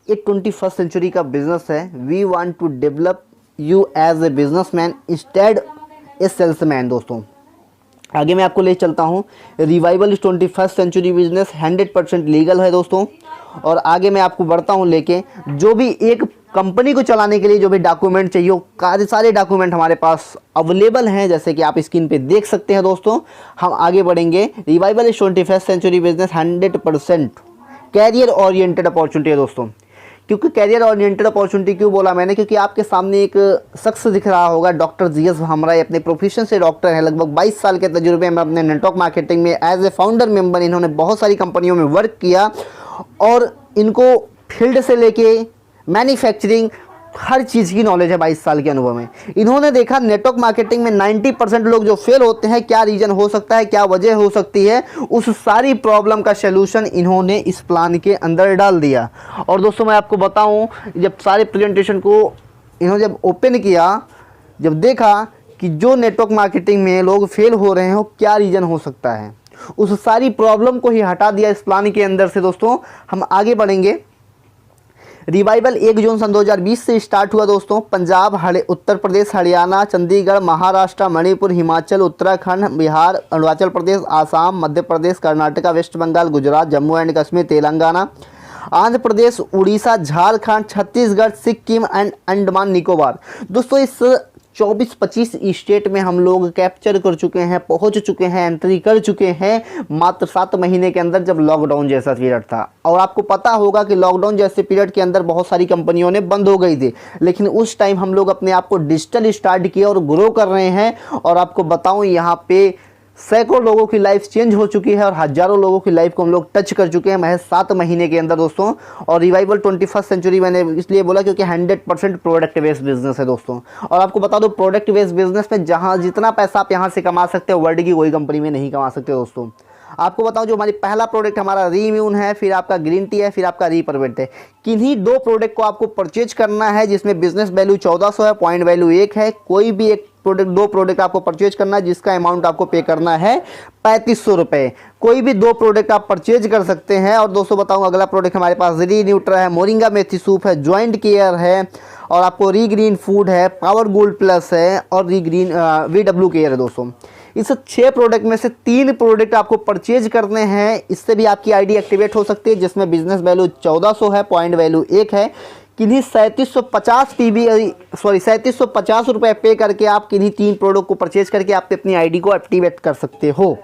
ये 21st century का business है। We want to develop you as a businessman instead a salesman. दोस्तों आगे मैं आपको ले चलता हूँ। रिवाइवल इस 21st सेंचुरी बिजनेस 100% लीगल है दोस्तों। और आगे मैं आपको बढ़ता हूँ लेके, जो भी एक कंपनी को चलाने के लिए जो भी डॉक्यूमेंट चाहिए वो सारे डॉक्यूमेंट हमारे पास अवेलेबल हैं, जैसे कि आप स्क्रीन पे देख सकते हैं। दोस्तों हम आगे बढ़ेंगे। रिवाइवल इस 21st century business 100% career oriented opportunity है दोस्तों। क्योंकि कैरियर ओरिएंटेड अपॉर्चुनिटी क्यों बोला मैंने, क्योंकि आपके सामने एक शख्स दिख रहा होगा, डॉक्टर जीएस भामराई अपने प्रोफेशन से डॉक्टर हैं। लगभग 22 साल के तजुर्बे में अपने नेटवर्क मार्केटिंग में एज ए फाउंडर मेंबर इन्होंने बहुत सारी कंपनियों में वर्क किया और इनको फील्ड से लेके मैन्युफैक्चरिंग हर चीज़ की नॉलेज है। 22 साल के अनुभव में इन्होंने देखा नेटवर्क मार्केटिंग में 90% लोग जो फेल होते हैं, क्या रीज़न हो सकता है, क्या वजह हो सकती है, उस सारी प्रॉब्लम का सलूशन इन्होंने इस प्लान के अंदर डाल दिया। और दोस्तों मैं आपको बताऊं, जब सारे प्रेजेंटेशन को इन्होंने जब ओपन किया, जब देखा कि जो नेटवर्क मार्केटिंग में लोग फेल हो रहे हो क्या रीज़न हो सकता है, उस सारी प्रॉब्लम को ही हटा दिया इस प्लान के अंदर से। दोस्तों हम आगे बढ़ेंगे। रिवाइवल 1 जून सन 2020 से स्टार्ट हुआ दोस्तों। Punjab, Uttar Pradesh, Haryana, Chandigarh, Maharashtra, Manipur, Himachal, Uttarakhand, Bihar, Arunachal Pradesh, Assam, Madhya Pradesh, Karnataka, West Bengal, Gujarat, Jammu and Kashmir, Telangana, Andhra Pradesh, Orissa, Jharkhand, Chhattisgarh, Sikkim and Andaman Nicobar. दोस्तों इस 24-25 स्टेट में हम लोग कैप्चर कर चुके हैं, पहुंच चुके हैं, एंट्री कर चुके हैं मात्र 7 महीने के अंदर, जब लॉकडाउन जैसा पीरियड था। और आपको पता होगा कि लॉकडाउन जैसे पीरियड के अंदर बहुत सारी कंपनियों ने बंद हो गई थी, लेकिन उस टाइम हम लोग अपने आप को डिजिटल स्टार्ट किया और ग्रो कर रहे हैं। और आपको बताऊं यहाँ पे सैकड़ों लोगों की लाइफ चेंज हो चुकी है और हज़ारों लोगों की लाइफ को हम लोग टच कर चुके हैं महज 7 महीने के अंदर दोस्तों। और रिवाइवल 21st सेंचुरी मैंने इसलिए बोला क्योंकि 100% प्रोडक्ट बेस्ड बिजनेस है दोस्तों। और आपको बता दो, प्रोडक्ट बेस्ड बिजनेस में जहां जितना पैसा आप यहां से कमा सकते हो, वर्ल्ड की कोई कंपनी में नहीं कमा सकते दोस्तों। आपको बताऊं, जो हमारी पहला प्रोडक्ट हमारा रीइम्यून है, फिर आपका ग्रीन टी है, फिर आपका रीपरवेंट है। किन्हीं 2 प्रोडक्ट को आपको परचेज करना है जिसमें बिजनेस वैल्यू 1400 है, पॉइंट वैल्यू 1 है। कोई भी एक प्रोडक्ट, 2 प्रोडक्ट आपको परचेज करना है जिसका अमाउंट आपको पे करना है 3500 रुपये। कोई भी 2 प्रोडक्ट आप परचेज कर सकते हैं। और दोस्तों बताऊं, अगला प्रोडक्ट हमारे पास री न्यूट्रा है, मोरिंगा मेथी सूप है, जॉइंट केयर है, और आपको री ग्रीन फूड है, पावर गोल्ड प्लस है, और री ग्रीन VW केयर है दोस्तों। इस 6 प्रोडक्ट में से 3 प्रोडक्ट आपको परचेज करने हैं। इससे भी आपकी आईडी एक्टिवेट हो सकती है, जिसमें बिजनेस वैल्यू 1400 है, पॉइंट वैल्यू 1 है। किन्हीं 3750 रुपये पे करके आप किन्हीं 3 प्रोडक्ट को परचेज करके आप अपनी आईडी को एक्टिवेट कर सकते हो।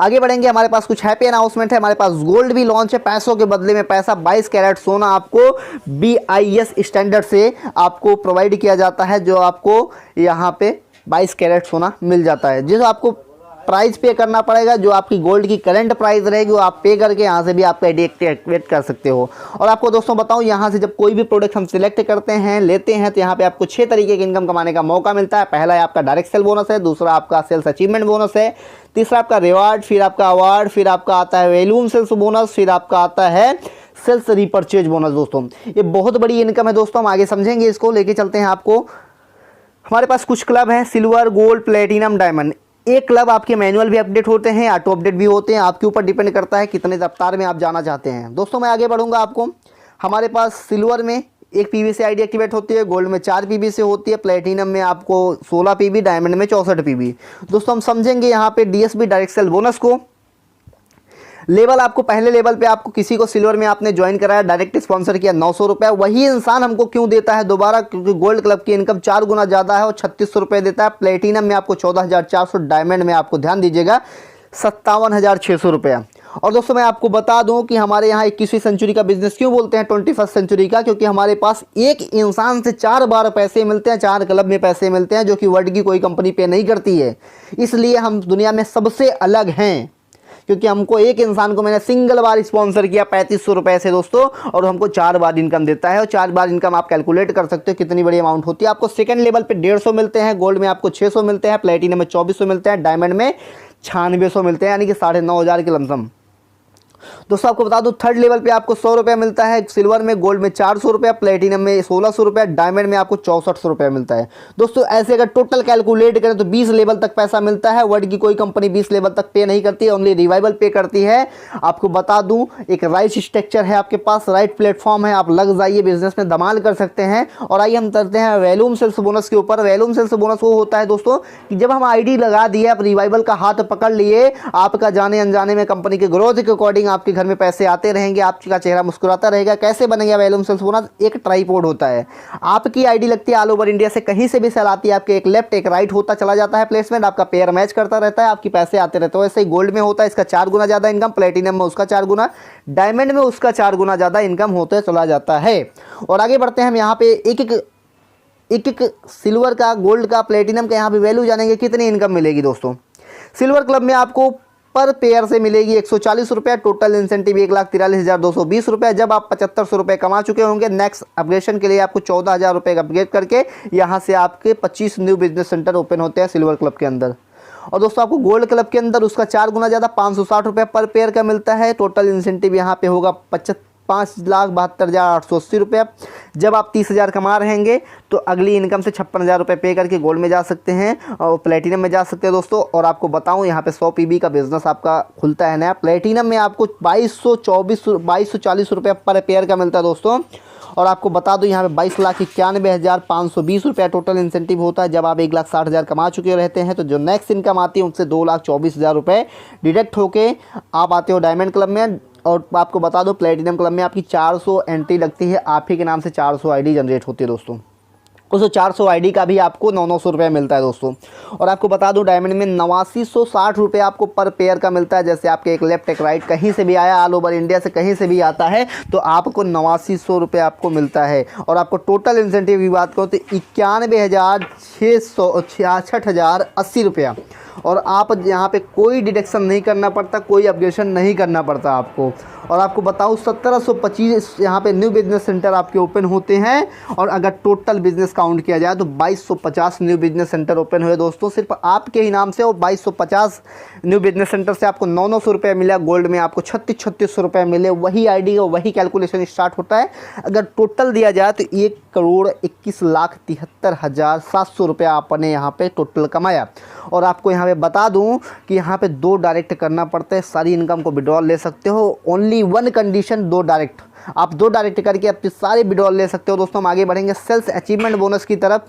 आगे बढ़ेंगे। हमारे पास कुछ हैप्पी अनाउंसमेंट है। हमारे पास गोल्ड भी लॉन्च है, पैसों के बदले में पैसा। 22 कैरेट सोना आपको BIS स्टैंडर्ड से आपको प्रोवाइड किया जाता है, जो आपको यहाँ पे 22 कैरेट सोना मिल जाता है। जिस आपको प्राइस पे करना पड़ेगा, जो आपकी गोल्ड की करंट प्राइस रहेगी वो आप पे करके यहाँ से भी आप आईडी एक्टिवेट कर सकते हो। और आपको दोस्तों बताऊँ, यहाँ से जब कोई भी प्रोडक्ट हम सिलेक्ट करते हैं, लेते हैं, तो यहाँ पे आपको 6 तरीके की इनकम कमाने का मौका मिलता है। पहला है आपका डायरेक्ट सेल बोनस है, दूसरा आपका सेल्स अचीवमेंट बोनस है, तीसरा आपका रिवार्ड, फिर आपका अवार्ड, फिर आपका आता है वैल्यूम सेल्स बोनस, फिर आपका आता है सेल्स रिपर्चेज बोनस। दोस्तों ये बहुत बड़ी इनकम है दोस्तों, हम आगे समझेंगे इसको। लेके चलते हैं आपको। हमारे पास कुछ क्लब हैं, सिल्वर, गोल्ड, प्लेटिनम, डायमंड। एक क्लब आपके मैनुअल भी अपडेट होते हैं, ऑटो अपडेट भी होते हैं, आपके ऊपर डिपेंड करता है कितने रफ्तार में आप जाना चाहते हैं। दोस्तों मैं आगे बढ़ूंगा आपको। हमारे पास सिल्वर में 1 PB से आईडी एक्टिवेट होती है, गोल्ड में 4 PB से होती है, प्लेटिनम में आपको 16 PB, डायमंड में 64 PB। दोस्तों हम समझेंगे यहाँ पे DSB डायरेक्ट सेल बोनस को। लेवल आपको पहले लेवल पे आपको किसी को सिल्वर में आपने ज्वाइन कराया, डायरेक्ट स्पॉन्सर किया 900 रुपये, वही इंसान हमको क्यों देता है दोबारा, क्योंकि गोल्ड क्लब की इनकम 4 गुना ज़्यादा है और 3600 रुपये देता है। प्लेटिनम में आपको 14,400, डायमंड में आपको ध्यान दीजिएगा 57,600 रुपये। और दोस्तों मैं आपको बता दूं कि हमारे यहाँ 21वीं सेंचुरी का बिजनेस क्यों बोलते हैं 21st सेंचुरी का, क्योंकि हमारे पास एक इंसान से 4 बार पैसे मिलते हैं, 4 क्लब में पैसे मिलते हैं, जो कि वर्ल्ड की कोई कंपनी पे नहीं करती है। इसलिए हम दुनिया में सबसे अलग हैं, क्योंकि हमको एक इंसान को मैंने सिंगल बार स्पॉन्सर किया 3500 रुपये से दोस्तों, और हमको 4 बार इनकम देता है। और 4 बार इनकम आप कैलकुलेट कर सकते हो कितनी बड़ी अमाउंट होती है। आपको सेकंड लेवल पे 150 मिलते हैं, गोल्ड में आपको 600 मिलते हैं, प्लेटिनम में 2400 मिलते हैं, डायमंड में 9600 मिलते हैं, यानी कि 9500 के लमसम। दोस्तों आपको बता दूं थर्ड लेवल पे आपको 100 रुपया मिलता है सिल्वर में, गोल्ड में 400 रुपया, प्लेटिनम में 1600 रुपया, डायमंड में आपको 6400 रुपया मिलता है। दोस्तों ऐसे अगर टोटल कैलकुलेट करें तो 20 लेवल तक पैसा मिलता है। वर्ल्ड की कोई कंपनी 20 लेवल तक पे नहीं करती है, ओनली रिवाइवल पे करती है। आपको बता दूं एक राइट स्ट्रक्चर है आपके पास, राइट प्लेटफॉर्म है, आप लग जाइए, बिजनेस में धमाल कर सकते हैं। और आइए हम करते हैं वैल्यूम सेल्स बोनस के ऊपर। वैल्यूम सेल्स बोनस वो होता है दोस्तों कि जब हम आईडी लगा दिए, आप रिवाइवल का हाथ पकड़ लिए, आपका जाने अनजाने में कंपनी के ग्रोथ के अकॉर्डिंग आपके घर में पैसे आते रहेंगे, आपका चेहरा मुस्कुराता रहेगा। कैसे बनेगा वैल्यूम सेल्स बोनस? एक ट्राइपॉड होता है, आपकी आईडी लगती है ऑल ओवर इंडिया से, कहीं से भी सेल आती है, आपके एक लेफ्ट एक राइट होता चला जाता है प्लेसमेंट, आपका पेयर मैच करता रहता है, आपके पैसे आते रहते हैं। वैसे ही गोल्ड में होता है इसका 4 गुना ज़्यादा इनकम, प्लेटिनम में उसका 4 गुना, डायमंड में उसका 4 गुना ज़्यादा इनकम होते चला जाता है। और आगे बढ़ते हैं हम यहाँ पे एक सिल्वर का, गोल्ड का, प्लेटिनम का यहाँ पे वैल्यू जानेंगे कितनी इनकम मिलेगी। दोस्तों सिल्वर क्लब में आपको पर पेयर से मिलेगी 140 रुपया, टोटल इंसेंटिव 1,43,220 रुपया। जब आप 7500 रुपये कमा चुके होंगे, नेक्स्ट अपग्रेडेशन के लिए आपको 14,000 रुपये का अपग्रेड करके यहाँ से आपके 25 न्यू बिजनेस सेंटर ओपन होते हैं सिल्वर क्लब के अंदर। और दोस्तों आपको गोल्ड क्लब के अंदर उसका 4 गुना ज़्यादा 560 रुपये पर पेयर का मिलता है। टोटल इंसेंटिव यहाँ पे होगा 5,72,880 रुपये। जब आप 30,000 कमा रहेंगे तो अगली इनकम से 56,000 रुपये पे करके गोल्ड में जा सकते हैं और प्लेटिनम में जा सकते हैं दोस्तों। और आपको बताऊं यहाँ पे 100 पीबी का बिजनेस आपका खुलता है नया। प्लेटिनम में आपको 2240 रुपये पर पेयर का मिलता है दोस्तों। और आपको बता दूं यहाँ पे 22,91,520 रुपया टोटल इंसेंटिव होता है। जब आप 1,60,000 कमा चुके रहते हैं तो जो नेक्स्ट इनकम आती है उससे 2,24,000 रुपये डिडक्ट होके आप आते हो डायमंड क्लब में। और आपको बता दो प्लेटिनम क्लब में आपकी 400 एंट्री लगती है, आप ही के नाम से 400 आईडी जनरेट होती है दोस्तों। उस 400 आईडी का भी आपको 900 रुपये मिलता है दोस्तों। और आपको बता दूं डायमंड में 8960 रुपये आपको पर पेयर का मिलता है। जैसे आपके एक लेफ्ट एक राइट कहीं से भी आया, ऑल ओवर इंडिया से कहीं से भी आता है तो आपको 8900 रुपये आपको मिलता है। और आपको टोटल इंसेंटिव की बात करो तो 91,6680 रुपया। और आप यहाँ पे कोई डिडक्शन नहीं करना पड़ता, कोई अपग्रेडेशन नहीं करना पड़ता आपको। और आपको बताऊँ 1725 यहाँ पे न्यू बिजनेस सेंटर आपके ओपन होते हैं। और अगर टोटल बिजनेस काउंट किया जाए तो 2250 न्यू बिजनेस सेंटर ओपन हुए दोस्तों सिर्फ आपके ही नाम से। और 2250 न्यू बिजनेस सेंटर से आपको 900 रुपये मिला, गोल्ड में आपको 3600 रुपये मिले। वही आईडी और वही कैलकुलेशन स्टार्ट होता है। अगर टोटल दिया जाए तो 1,21,73,700 रुपया आपने यहाँ पे टोटल कमाया। और आपको यहाँ पे बता दूँ कि यहाँ पे 2 डायरेक्ट करना पड़ता है, सारी इनकम को विड्रॉल ले सकते हो। ओनली 1 कंडीशन 2 डायरेक्ट, आप 2 डायरेक्ट करके अपने सारे विड्रॉल ले सकते हो। दोस्तों हम आगे बढ़ेंगे सेल्स अचीवमेंट बोनस की तरफ।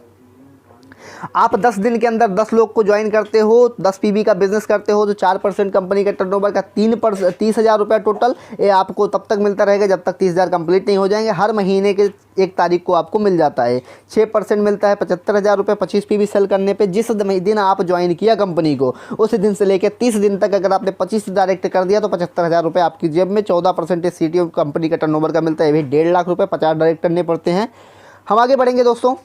आप 10 दिन के अंदर 10 लोग को ज्वाइन करते हो, 10 पीबी का बिजनेस करते हो तो 4% कंपनी के टर्नओवर का 30,000 रुपया टोटल ये आपको तब तक मिलता रहेगा जब तक 30,000 कंप्लीट नहीं हो जाएंगे। हर महीने के 1 तारीख को आपको मिल जाता है। 6% मिलता है 75,000 रुपये 25 पीबी सेल करने पे। जिस दिन आप ज्वाइन किया कंपनी को उस दिन से लेकर 30 दिन तक अगर आपने 25 डायरेक्ट कर दिया तो 75,000 रुपये आपकी जेब में। 14% सीटी कंपनी का टर्नओवर का मिलता है, ये भी 1.5 लाख रुपये 50 डायरेक्ट करने पड़ते हैं। हम आगे बढ़ेंगे दोस्तों।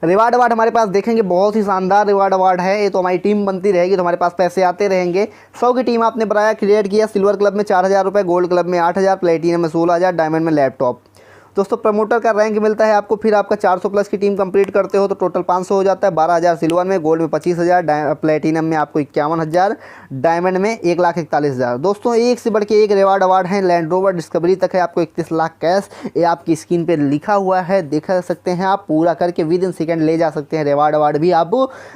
रिवार्ड अवार्ड हमारे पास देखेंगे, बहुत ही शानदार रिवार्ड अवार्ड है। ये तो हमारी टीम बनती रहेगी तो हमारे पास पैसे आते रहेंगे। 100 की टीम आपने बनाया, क्रिएट किया। सिल्वर क्लब में 4,000 रुपये, गोल्ड क्लब में 8,000, प्लेटिनम में 16,000, डायमंड में लैपटॉप। दोस्तों प्रमोटर का रैंक मिलता है आपको। फिर आपका 400 प्लस की टीम कंप्लीट करते हो तो टोटल 500 हो जाता है। 12,000 सिल्वर में, गोल्ड में 25,000, प्लेटिनम में आपको 51,000, डायमंड में 1,41,000। दोस्तों एक से बढ़ के एक रिवार्ड अवार्ड है। लैंड रोवर डिस्कवरी तक है आपको 31 लाख कैश, ये आपकी स्क्रीन पे लिखा हुआ है, देख सकते हैं आप। पूरा करके विद इन सेकेंड ले जा सकते हैं रिवार्ड अवार्ड भी आप।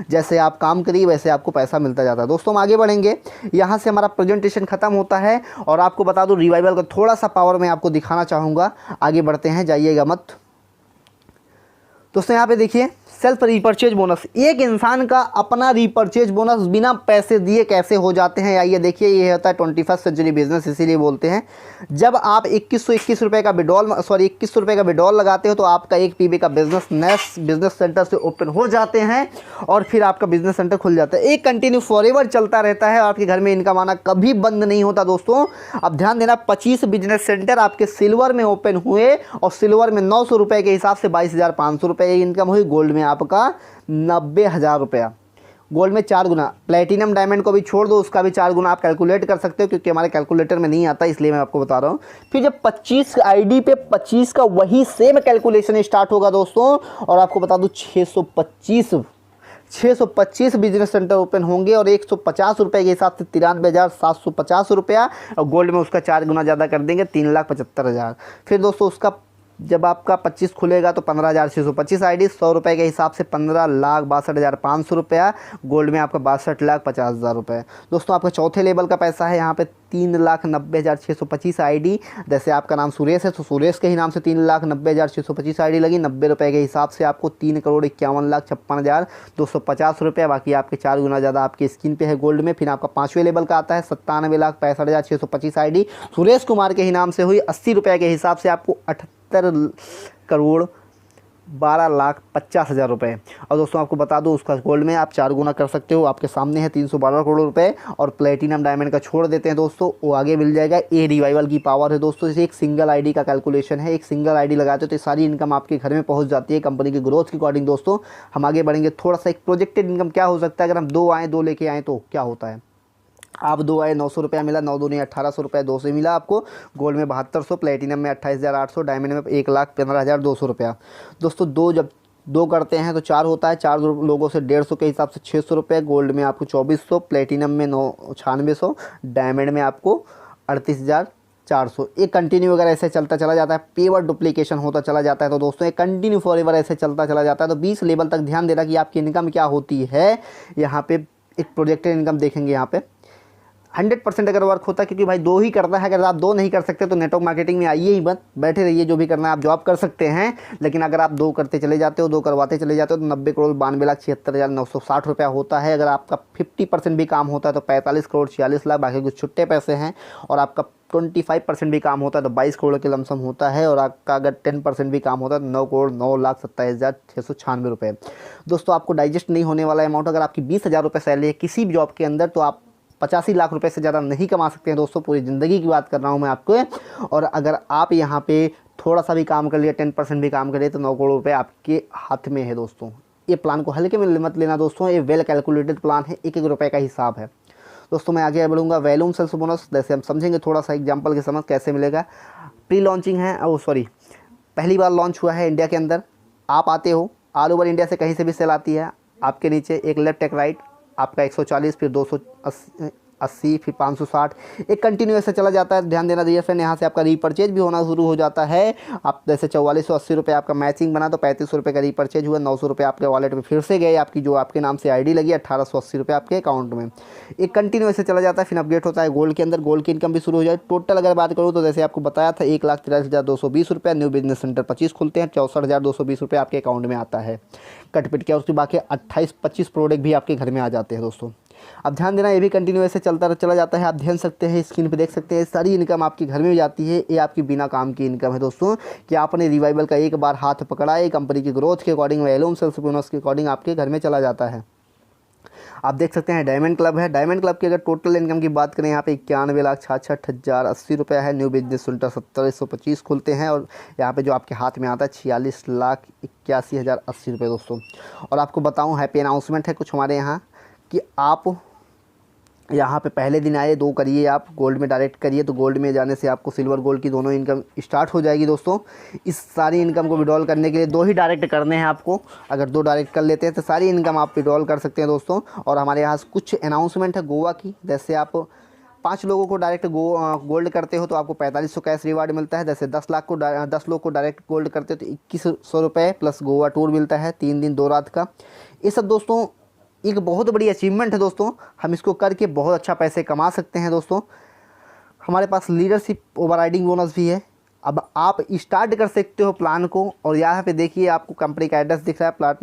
जैसे आप काम करिए वैसे आपको पैसा मिलता जाता है। दोस्तों हम आगे बढ़ेंगे, यहाँ से हमारा प्रेजेंटेशन खत्म होता है। और आपको बता दूँ रिवाइवल का थोड़ा सा पावर मैं आपको दिखाना चाहूँगा। आगे बढ़ते हैं, जाइएगा मत। दोस्तों यहाँ पे देखिए सेल्फ रीपर्चेज बोनस, एक इंसान का अपना रीपर्चेज बोनस बिना पैसे दिए कैसे हो जाते हैं। आइए देखिए, ये होता है 21st सेंचुरी बिजनेस, इसीलिए बोलते हैं। जब आप 2121 रुपये का विड्रॉल 2100 रुपये का विड्रॉल लगाते हो तो आपका एक पीबी का बिजनेस नेक्स्ट बिजनेस सेंटर से ओपन हो जाते हैं और फिर आपका बिजनेस सेंटर खुल जाता है। एक कंटिन्यू फॉरएवर चलता रहता है, आपके घर में इनकम आना कभी बंद नहीं होता। दोस्तों अब ध्यान देना, 25 बिजनेस सेंटर आपके सिल्वर में ओपन हुए और सिल्वर में 900 रुपये के हिसाब से 22,500 रुपये इनकम हुई। गोल्ड में आपका 90,000 रुपया, गोल्ड में 4 गुना। प्लेटिनम डायमंड को भी छोड़ दो, उसका भी 4 गुना आप कैलकुलेट कर सकते हो, क्योंकि हमारे कैलकुलेटर में नहीं आता इसलिए मैं आपको बता रहा हूँ। फिर जब 25 आईडी पे 25 का वही सेम कैलकुलेशन स्टार्ट होगा दोस्तों। और आपको बता दूँ 625 बिजनेस सेंटर ओपन होंगे और 150 रुपये के हिसाब से 93,750 रुपया, और गोल्ड में उसका 4 गुना ज़्यादा कर देंगे 3,75,000। फिर दोस्तों उसका जब आपका 25 खुलेगा तो 15,625 आईडी, 100 रुपये के हिसाब से 15,62,500 रुपया, गोल्ड में आपका 62,50,000 रुपये। दोस्तों आपका चौथे लेवल का पैसा है यहाँ पे 3,90,625 आईडी। जैसे आपका नाम सुरेश है तो सुरेश के ही नाम से 3,90,625 आईडी लगी, 90 रुपये के हिसाब से आपको 3,51,56,250 रुपये, बाकी आपके 4 गुना ज़्यादा आपकी स्क्रीन पे है गोल्ड में। फिर आपका 5वें लेवल का आता है 97,65,625 आईडी, सुरेश कुमार के ही नाम से हुई, 80 रुपये के हिसाब से आपको 78,12,50,000 रुपये। और दोस्तों आपको बता दूं उसका गोल्ड में आप 4 गुना कर सकते हो, आपके सामने है 312 करोड़ रुपए। और प्लेटिनम डायमंड का छोड़ देते हैं दोस्तों, वो आगे मिल जाएगा। ये रिवाइवल की पावर है दोस्तों, इसे एक सिंगल आईडी का कैलकुलेशन है, एक सिंगल आईडी लगाते हो तो सारी इनकम आपके घर में पहुंच जाती है कंपनी की ग्रोथ के अकॉर्डिंग। दोस्तों हम आगे बढ़ेंगे, थोड़ा सा एक प्रोजेक्टेड इनकम क्या हो सकता है अगर हम 2 आएँ 2 लेके आएँ तो क्या होता है। आप 2 आए 900 रुपया मिला, 9 दूनी 1800 रुपये, 2 से मिला आपको। गोल्ड में 7200, प्लेटिनम में 28,800, डायमंड में 1,15,200 रुपया। दोस्तों 2 जब 2 करते हैं तो 4 होता है, 4 लोगों से 150 के हिसाब से 600 रुपये, गोल्ड में आपको 2400, प्लेटिनम में 9600, डायमंड में आपको 38,400। एक कंटिन्यू अगर ऐसे चलता चला जाता है, पेवर डुप्लीकेशन होता चला जाता है तो दोस्तों एक कंटिन्यू फॉरएवर ऐसे चलता चला जाता है। तो 20 लेवल तक ध्यान देना कि आपकी इनकम क्या होती है। यहाँ पे एक प्रोजेक्टेड इनकम देखेंगे, यहाँ पे 100% अगर वर्क होता है, क्योंकि भाई 2 ही करना है। अगर आप 2 नहीं कर सकते तो नेटवर्क मार्केटिंग में आइए ही मत, बैठे रहिए, जो भी करना है आप जॉब कर सकते हैं। लेकिन अगर आप 2 करते चले जाते हो, 2 करवाते चले जाते हो तो 90,92,76,960 रुपया होता है। अगर आपका 50% भी काम होता है तो 45,46,00,000, बाकी कुछ छुट्टे पैसे हैं। और आपका 25% भी काम होता है तो 22 करोड़ के लमसम होता है। और आपका अगर 10% भी काम होता है तो 9,09,27,696 रुपये। दोस्तों आपको डाइजेस्ट नहीं होने वाला अमाउंट, अगर आपकी 20,000 रुपये सैलरी है किसी भी जॉब के अंदर तो आप 85 लाख रुपए से ज़्यादा नहीं कमा सकते हैं दोस्तों, पूरी ज़िंदगी की बात कर रहा हूँ मैं आपको। और अगर आप यहाँ पे थोड़ा सा भी काम कर लिया, 10% भी काम करिए तो 9 करोड़ रुपए आपके हाथ में है दोस्तों। ये प्लान को हल्के में मत लेना दोस्तों, ये वेल कैलकुलेटेड प्लान है, 1-1 रुपये का हिसाब है दोस्तों। मैं आगे बढ़ूँगा, वैल्यूम सेल्स बोनस जैसे हम समझेंगे, थोड़ा सा एग्जाम्पल के समझ कैसे मिलेगा। प्री लॉन्चिंग है, पहली बार लॉन्च हुआ है इंडिया के अंदर। आप आते हो ऑल ओवर इंडिया से, कहीं से भी सेल आती है, आपके नीचे एक लेफ्ट एक राइट, आपका 140, फिर 280, फिर 560, एक कंटिन्यू ऐसे चला जाता है। ध्यान देना दिए फ्रेंड, यहाँ से आपका रीपरचेज भी होना शुरू हो जाता है। आप जैसे 4480 रुपये आपका मैचिंग बना तो 3500 रुपये का रीपरचेज हुआ, 900 रुपये आपके वॉलेट में फिर से गए, आपकी जो आपके नाम से आईडी लगी 1880 रुपये आपके अकाउंट में। एक कंटिन्यू ऐसे चला जाता है, फिर अपडेट होता है गोल्ड के अंदर, गोल्ड की इनकम भी शुरू हो जाए। टोटल अगर बात करूँ तो जैसे आपको बताया था 1,83,220 रुपये, न्यू बिजनेस सेंटर 25 खुलते हैं, 64,220 रुपये आपके अकाउंट में आता है कट पिट के। उसके बाकी 28-25 प्रोडक्ट भी आपके घर में आ जाते हैं दोस्तों। अब ध्यान देना, ये भी कंटिन्यू ऐसे चलता चला जाता है। आप ध्यान सकते हैं, स्क्रीन पे देख सकते हैं, सारी इनकम आपके घर में जाती है। ये आपकी बिना काम की इनकम है दोस्तों, कि आपने रिवाइवल का एक बार हाथ पकड़ा है, कंपनी की ग्रोथ के अकॉर्डिंग, वैल्यूम सेल्स बोनस के अकॉर्डिंग आपके घर में चला जाता है। आप देख सकते हैं डायमंड क्लब है, डायमंड क्लब की अगर टोटल इनकम की बात करें यहाँ पे 91,66,080 रुपये है। न्यू बिजनेस सेंटर 70,125 खुलते हैं और यहाँ पे जो आपके हाथ में आता है 46,81,080 रुपये दोस्तों। और आपको बताऊँ हैप्पी अनाउंसमेंट है कुछ हमारे यहाँ, कि आप यहाँ पे पहले दिन आए 2 करिए, आप गोल्ड में डायरेक्ट करिए तो गोल्ड में जाने से आपको सिल्वर गोल्ड की दोनों इनकम स्टार्ट हो जाएगी दोस्तों। इस सारी इनकम को विड्रॉल करने के लिए 2 ही डायरेक्ट करने हैं आपको, अगर 2 डायरेक्ट कर लेते हैं तो सारी इनकम आप विड्रॉल कर सकते हैं दोस्तों। और हमारे यहाँ कुछ अनाउंसमेंट है गोवा की, जैसे आप 5 लोगों को डायरेक्ट गोल्ड करते हो तो आपको 4500 कैश रिवार्ड मिलता है। जैसे 10 लोग को डायरेक्ट गोल्ड करते हो तो 2100 रुपये प्लस गोवा टूर मिलता है 3 दिन 2 रात का। ये सब दोस्तों एक बहुत बड़ी अचीवमेंट है दोस्तों, हम इसको करके बहुत अच्छा पैसे कमा सकते हैं दोस्तों। हमारे पास लीडरशिप ओवरराइडिंग बोनस भी है। अब आप स्टार्ट कर सकते हो प्लान को, और यहाँ पे देखिए आपको कंपनी का एड्रेस दिख रहा है, plot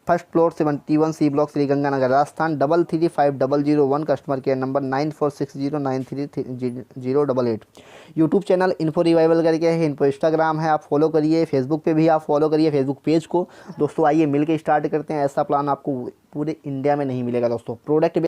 first floor 71 C block, Sriganganagar Rajasthan 335001, customer care number 9460933088। YouTube channel info revival करके है, इन्फो इंस्टाग्राम है, आप फॉलो करिए, फेसबुक पे भी आप फॉलो करिए फेसबुक पेज को दोस्तों। आइए मिलके स्टार्ट करते हैं, ऐसा प्लान आपको पूरे इंडिया में नहीं मिलेगा दोस्तों। प्रोडक्ट